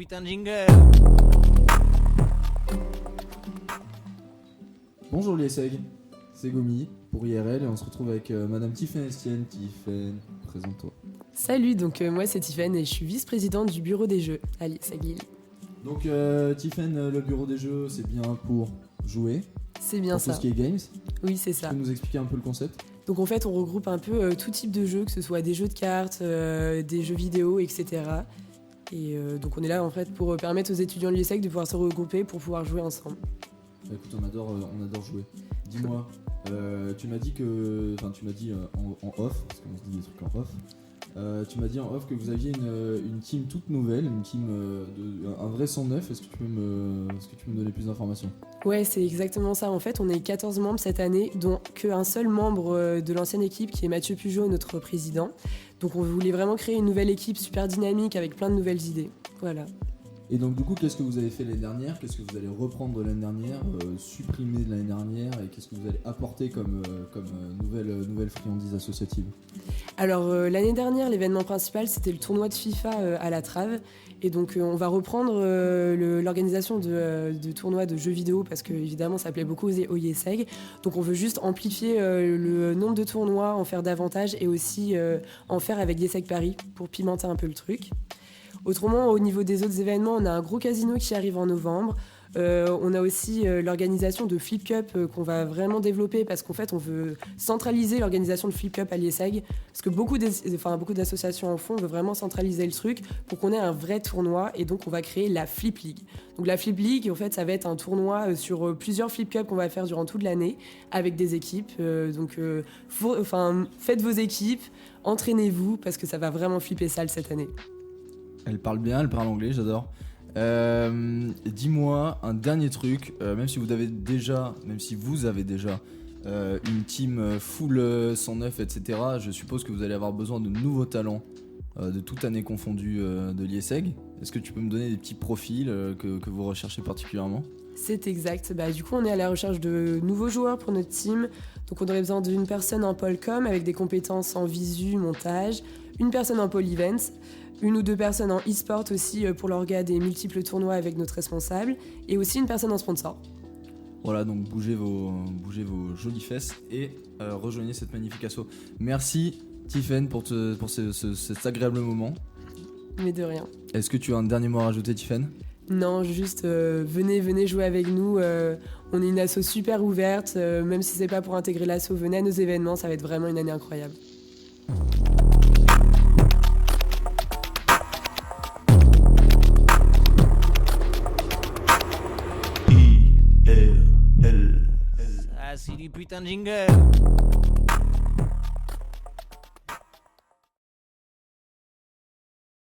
putain de jingle. Bonjour les SEG, c'est Gomi pour IRL et on se retrouve avec Madame Tiffaine Estienne. Tiffaine, présente-toi. Salut, donc moi c'est Tiffaine et je suis vice-présidente du bureau des jeux à l'ISAG. Donc Tiffaine, le bureau des jeux, c'est bien pour jouer, C'est bien pour tout ça. ce qui est games. Oui, c'est Tu ça. peux nous expliquer un peu le concept? Donc en fait, on regroupe un peu tout type de jeux, que ce soit des jeux de cartes, des jeux vidéo, etc. Et donc on est là en fait pour permettre aux étudiants de l'ISAG de pouvoir se regrouper pour pouvoir jouer ensemble. Bah, écoute, on adore jouer. Dis-moi, tu m'as dit en off, parce qu'on se dit des trucs en off. Tu m'as dit en off que vous aviez une team toute nouvelle, une team un vrai 109. Est-ce que tu peux me donner plus d'informations? Ouais, c'est exactement ça. En fait, on est 14 membres cette année, dont qu'un seul membre de l'ancienne équipe qui est Mathieu Pugeot, notre président. Donc on voulait vraiment créer une nouvelle équipe super dynamique avec plein de nouvelles idées. Voilà. Et donc du coup, qu'est-ce que vous avez fait l'année dernière? Qu'est-ce que vous allez reprendre de l'année dernière, supprimer de l'année dernière, et qu'est-ce que vous allez apporter comme nouvelle friandise associative? Alors l'année dernière, l'événement principal, c'était le tournoi de FIFA à la Trave. Et donc on va reprendre l'organisation de tournois de jeux vidéo parce que évidemment ça plaît beaucoup aux ISEG. Donc on veut juste amplifier le nombre de tournois, en faire davantage et aussi en faire avec l'ISEG Paris pour pimenter un peu le truc. Autrement, au niveau des autres événements, on a un gros casino qui arrive en novembre. On a aussi l'organisation de Flip Cup qu'on va vraiment développer parce qu'en fait on veut centraliser l'organisation de Flip Cup à l'ISEG parce que beaucoup d'associations en font. On veut vraiment centraliser le truc pour qu'on ait un vrai tournoi et donc on va créer la Flip League. Donc la Flip League en fait ça va être un tournoi sur plusieurs Flip Cup qu'on va faire durant toute l'année avec des équipes. Faites vos équipes, entraînez-vous parce que ça va vraiment flipper sale cette année. Elle parle bien, elle parle anglais, j'adore. Dis-moi un dernier truc, même si vous avez déjà une team full 109, etc., je suppose que vous allez avoir besoin de nouveaux talents, de toute année confondue, de l'ISEG. Est-ce que tu peux me donner des petits profils que vous recherchez particulièrement? C'est exact. Du coup, on est à la recherche de nouveaux joueurs pour notre team. Donc, on aurait besoin d'une personne en pôle com avec des compétences en visu, montage, une personne en pôle events, une ou deux personnes en e-sport aussi pour l'orga des multiples tournois avec notre responsable, et aussi une personne en sponsor. Voilà, donc bougez vos jolies fesses et rejoignez cette magnifique asso. Merci Tiffaine pour cet agréable moment. Mais de rien. Est-ce que tu as un dernier mot à rajouter, Tiffaine? Non, juste venez jouer avec nous. On est une asso super ouverte, même si c'est pas pour intégrer l'asso, venez à nos événements, ça va être vraiment une année incroyable. Ah, c'est du putain de jingle.